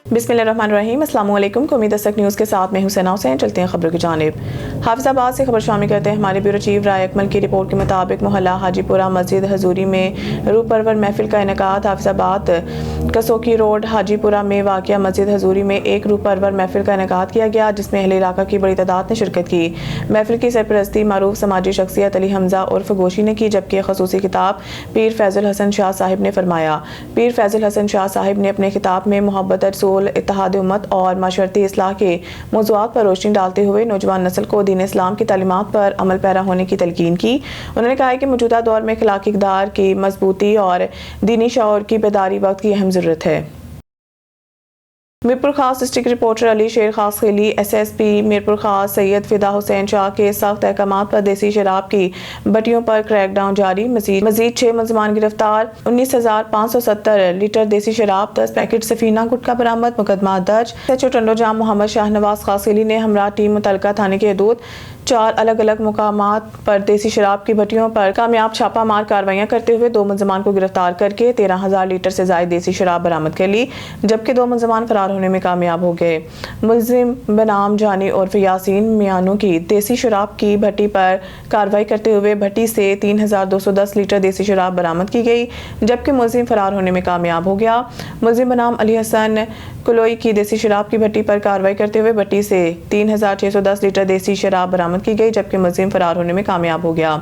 बिस्मिल्लाहिर्रहमानिर्रहीम। अस्सलाम वालेकुम। कौमी दस्तक न्यूज़ के साथ मैं हुसैना हुसैन। चलते हैं खबरों की जानिब। हाफिजाबाद से खबर शामिल करते हैं। हमारे ब्यूरो चीफ राय अकमल की रिपोर्ट के मुताबिक मोहल्ला हाजीपुरा मस्जिद हजूरी में रूह परवर महफिल का इनेकाद। हाफिजाबाद कसोकी रोड हाजीपुरा में वाक़िया मस्जिद हजूरी में एक रूह परवर महफिल का इनेकाद किया गया, जिसमें अहले इलाका की बड़ी तादाद ने शिरकत की। महफिल की सरपरस्ती मारूफ समाजी शख्सियत अली हमजा उर्फ गोशी ने की, जबकि खसूसी खिताब पीर फैजुल हसन शाह साहिब ने फरमाया। पीर फैजुल हसन शाह साहिब ने अपने खिताब में मोहब्बत रसूल, इत्तेहाद उम्मत और माशरती इस्लाह के मौज़ूआत पर रोशनी डालते हुए नौजवान नस्ल को दीन इस्लाम की तालीमात पर अमल पैरा होने की तलकीन की। उन्होंने कहा कि मौजूदा दौर में अखलाकी इक़दार की मजबूती और दीनी शऊर की बेदारी वक्त की अहम ज़रूरत है। मीरपुर खास डिस्ट्रिक्ट रिपोर्टर अली शेर खास खिली SSP मीरपुर खास सैयद फिदा हुसैन शाह के सख्त अहकामात पर देसी शराब की भट्टियों पर क्रैकडाउन जारी। मजीद 6 मुलजमान गिरफ्तार। 19,570 लीटर देसी शराब, 10 पैकेट सफीना गुटखा बरामद। मुकदमा दर्ज। SHO टंडोजाम मोहम्मद शाहनवाज खास खिली ने हमरा टीम मुतलका थाने के हदूद 4 अलग अलग मुकामात पर देसी शराब की भट्टियों पर कामयाब छापा मार कार्रवाइयां करते हुए 2 मुलजमान को गिरफ्तार करके 13,000 लीटर से ज्यादा देसी शराब बरामद कर ली, जबकि 2 मुलजमान फरार होने में कामयाब हो गए। मुलजिम बनाम जानी उर्फ यासीन मियानू की देसी शराब की भट्टी पर कार्रवाई करते हुए भट्टी से 3,210 लीटर देसी शराब बरामद की गई, जबकि मुलजिम फरार होने में कामयाब हो गया। मुलजिम बनाम अली हसन कुलोई की देसी शराब की भट्टी पर कार्रवाई करते हुए भट्टी से 3,610 लीटर देसी शराब बरामद की गई, जबकि मुलजिम फरार होने में कामयाब हो गया।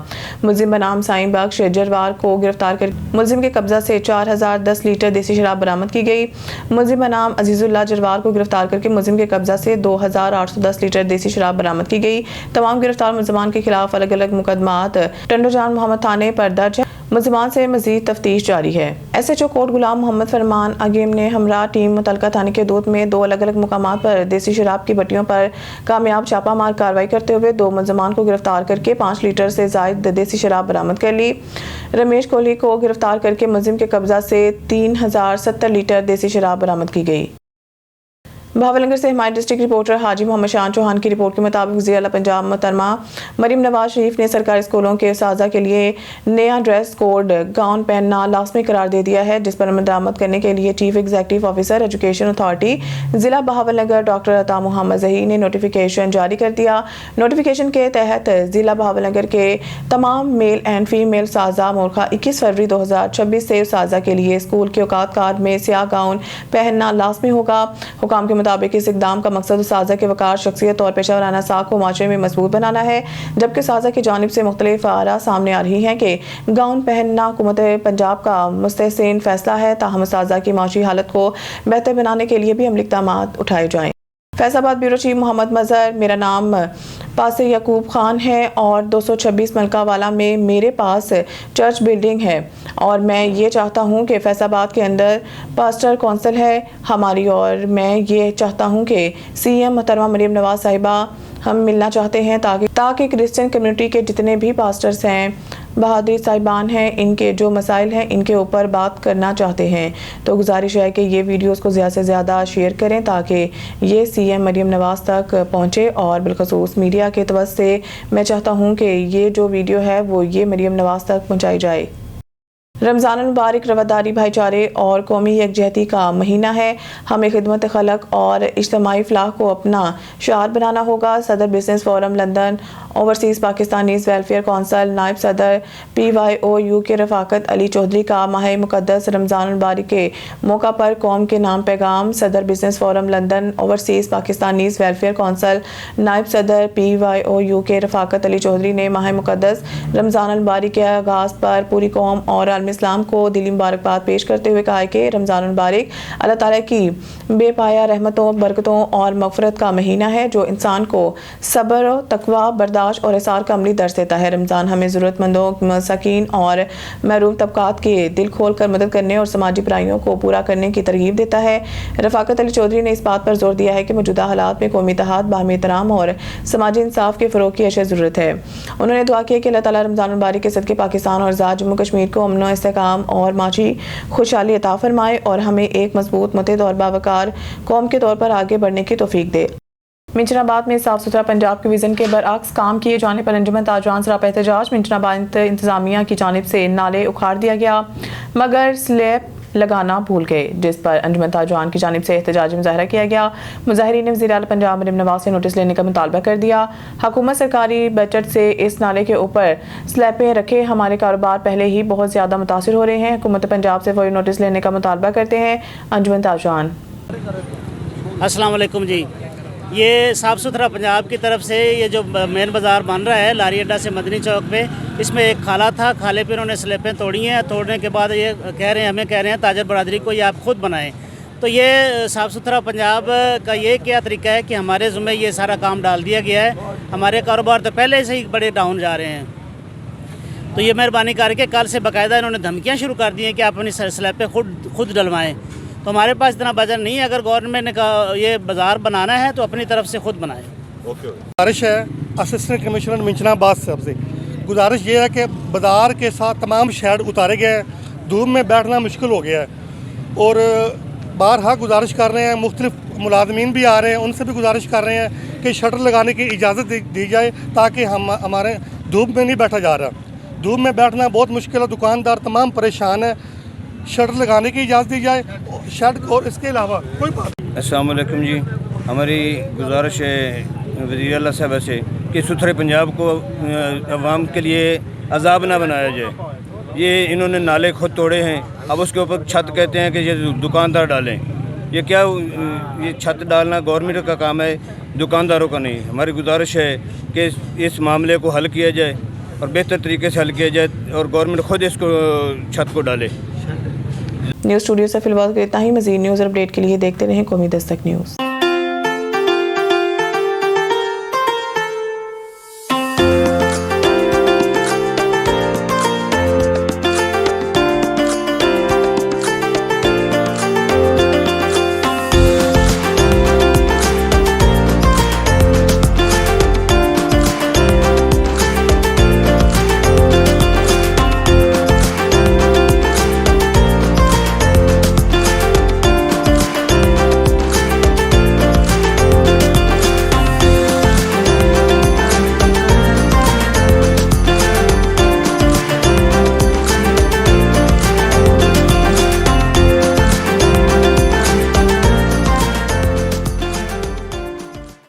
मुलजिम बनाम साईं बख्श जरवार को गिरफ्तार कर मुलजिम के कब्जा से 4,010 लीटर देसी शराब बरामद की गई। मुलजिम बनाम अजीजुल्लाह जरवार को गिरफ्तार करके मुलजिम के कब्जा से 2,810 लीटर देसी शराब बरामद की गई। तमाम गिरफ्तार मुलजमान के खिलाफ अलग अलग मुकदमात टंडोजान मोहम्मद थाने पर दर्ज है। मुलजमान से मजीद तफ्तीश जारी है। SHO कोट गुलाम मोहम्मद फरमान अगेम ने हमरा टीम मुतलका थाने के दूध में 2 अलग अलग मुकामात पर देसी शराब की भट्टियों पर कामयाब छापा मार कार्रवाई करते हुए 2 मुलजमान को गिरफ्तार करके 5 लीटर से ज्यादा देसी शराब बरामद कर ली। रमेश कोहली को गिरफ्तार करके मुलजिम के कब्जा से 3,070 लीटर देसी शराब बरामद की गई। बहावलनगर से हमारे डिस्ट्रिक्ट रिपोर्टर हाजी मोहम्मद शान चौहान की रिपोर्ट के मुताबिक वज़ीर आला पंजाब मोहतरमा मरीम नवाज शरीफ ने सरकारी स्कूलों के उस्ताज़ा के लिए नया ड्रेस कोड गाउन पहनना लाजमी करार दे दिया है, जिस पर अमल दरामद करने के लिए chief executive officer education authority ज़िला बहावलनगर डॉक्टर अता मोहम्मद ज़ही ने नोटिफिकेशन जारी कर दिया। नोटिफिकेशन के तहत ज़िला बहावलनगर के तमाम मेल एंड फीमेल उस्ताज़ा मोरखा 21 फरवरी 2026 से उस्ताज़ा के लिए स्कूल के औकात कार्ड में स्याह गाउन पहनना लाजमी होगा। हुकाम के मुताबिक इस इक़दाम का मकसद उस्ताज़ा के वक़ार, शख्सियत और पेशा वराना साख को माशरे में मजबूत बनाना है, जबकि उस्ताज़ा की जानिब से मुख्तलिफ आरा सामने आ रही हैं कि गाउन पहनना हुकूमत पंजाब का मुस्तहसिन फैसला है, ताहम उस्ताज़ा की माशी हालत को बेहतर बनाने के लिए भी अमली इक़दामात उठाए जाएँ। फैसलाबाद ब्यूरो चीफ मोहम्मद मजहर। मेरा नाम पासे यकूब खान है और 226 मलकावाला में मेरे पास चर्च बिल्डिंग है और मैं ये चाहता हूँ कि फैसलाबाद के अंदर पास्टर कौंसिल है हमारी, और मैं ये चाहता हूँ कि CM मोहतरमा मरीम नवाज साहिबा हम मिलना चाहते हैं ताकि क्रिश्चियन कम्युनिटी के जितने भी पास्टर्स हैं, बहादुरी साहिबान हैं, इनके जो मसाइल हैं इनके ऊपर बात करना चाहते हैं। तो गुजारिश है कि ये वीडियोस को ज़्यादा से ज़्यादा शेयर करें ताकि ये CM मरीम नवाज तक पहुँचे, और बिलखसूस मीडिया के तवज्जो से मैं चाहता हूँ कि ये जो वीडियो है वो ये मरीम नवाज तक पहुँचाई जाए। रमज़ान मुबारक रवादारी, भाईचारे और कौमी यकजहती का महीना है। हमें खिदमत खलक और इज्तिमाई फलाह को अपना शार बनाना होगा। सदर business forum London, overseas Pakistanis welfare council, नायब सदर PYOU के रफ़ाकत अली चौधरी का माह मुक़द्दस रमज़ान मुबारक के मौका पर कौम के नाम पैगाम। सदर business forum London, overseas Pakistanis welfare council, नायब सदर PYOU के रफ़ाकत अली चौधरी ने माह मुक़द्दस रमज़ान मुबारक के आगाज़ पर पूरी कौम और इस्लाम को दिली मुबारकबाद पेश करते हुए कहा कि रमज़ान मुबारक अल्लाह ताला की बेपाया रहमतों, बरकतों और मग़फ़िरत का महीना है, जो इंसान को सब्र, तक़वा, बर्दाश्त और इसार का अमली दर्स देता है। रमज़ान हमें ज़रूरतमंदों, मसाकीन और महरूम तबक़ात के दिल खोल कर मदद करने और समाजी बुराइयों को पूरा करने की तरगीब देता है। रफ़ाकत अली चौधरी ने इस बात पर जोर दिया है कि मौजूदा हालात में कौमी इत्तेहाद, बाहमी एहतराम और समाजी इंसाफ के फ़रोग़ की अशद ज़रूरत है। उन्होंने दुआ की कि अल्लाह ताला रमज़ान मुबारक के सदक़े पाकिस्तान और आज़ाद जम्मू कश्मीर को अमन, इस्तेहकाम और माशी खुशहाली अता फरमाए और हमें एक मजबूत, मुत्तहिद और बावकार कौम के तौर पर आगे बढ़ने की तौफीक दे। मिंचनाबाद में साफ सुथरा पंजाब के विजन के बरअक्स काम किए जाने पर अंजुमन ताजरान सरापा एहतजाज। मिंचनाबाद इंतजामिया की जानिब से नाले उखाड़ दिया गया मगर स्लैब लगाना भूल गए, जिस पर अंजुमन ताजवान की जानिब से एहतजाजी मुजाहरा किया गया। मुजाहिरीन ने वज़ीर आला पंजाब मरीम नवाज से नोटिस लेने का मुतालबा कर दिया। हुकूमत सरकारी बजट से इस नाले के ऊपर स्लैबें रखे, हमारे कारोबार पहले ही बहुत ज़्यादा मुतासिर हो रहे हैं। हुकूमत पंजाब से फौरी नोटिस लेने का मुतालबा करते हैं। अंजुमन ताजवान। अस्सलाम वालेकुम जी। ये साफ़ सुथरा पंजाब की तरफ से ये जो मेन बाज़ार बन रहा है लारी अड्डा से मदनी चौक पे, इसमें एक खाला था, खाले पे उन्होंने स्लैपें तोड़ी हैं। तोड़ने के बाद ये हमें कह रहे हैं ताजर बरादरी को ये आप खुद बनाएं। तो ये साफ़ सुथरा पंजाब का ये क्या तरीका है कि हमारे ज़ुम्मे ये सारा काम डाल दिया गया है। हमारे कारोबार तो पहले से ही बड़े डाउन जा रहे हैं। तो ये मेहरबानी करके कल से बाकायदा इन्होंने धमकियाँ शुरू कर दी हैं कि आप अपनी स्लैपें खुद डलवाएँ। तो हमारे पास इतना बजट नहीं है। अगर गवर्नमेंट ने कहा ये बाज़ार बनाना है तो अपनी तरफ से खुद बनाए। गुजारिश है असिस्टेंट कमिश्नर मिंचनाबाद साहब से, गुजारिश ये है कि बाज़ार के साथ तमाम शेड उतारे गए हैं। धूप में बैठना मुश्किल हो गया है और बारहा गुजारिश कर रहे हैं, मुख्तलिफ मुलाजमीन भी आ रहे हैं, उनसे भी गुजारिश कर रहे हैं कि शटर लगाने की इजाज़त दी जाए ताकि हमारे धूप में नहीं बैठा जा रहा। धूप में बैठना बहुत मुश्किल है, दुकानदार तमाम परेशान है। शटर लगाने की इजाज़त दी जाए शर्ट, और इसके अलावा कोई बात। अस्सलाम वालेकुम जी। हमारी गुजारिश है वज़ीर आला साहब से कि सुथरे पंजाब को अवाम के लिए अजाब ना बनाया जाए। ये इन्होंने नाले खुद तोड़े हैं, अब उसके ऊपर छत कहते हैं कि ये दुकानदार डालें। ये क्या, ये छत डालना गवर्नमेंट का काम है, दुकानदारों का नहीं। हमारी गुजारिश है कि इस मामले को हल किया जाए और बेहतर तरीके से हल किया जाए और गवर्नमेंट खुद इसको छत को डाले। न्यूज़ स्टूडियो से फिलहाल इतना ही। मज़ीद न्यूज़ अपडेट के लिए देखते रहें कौमी दस्तक न्यूज़।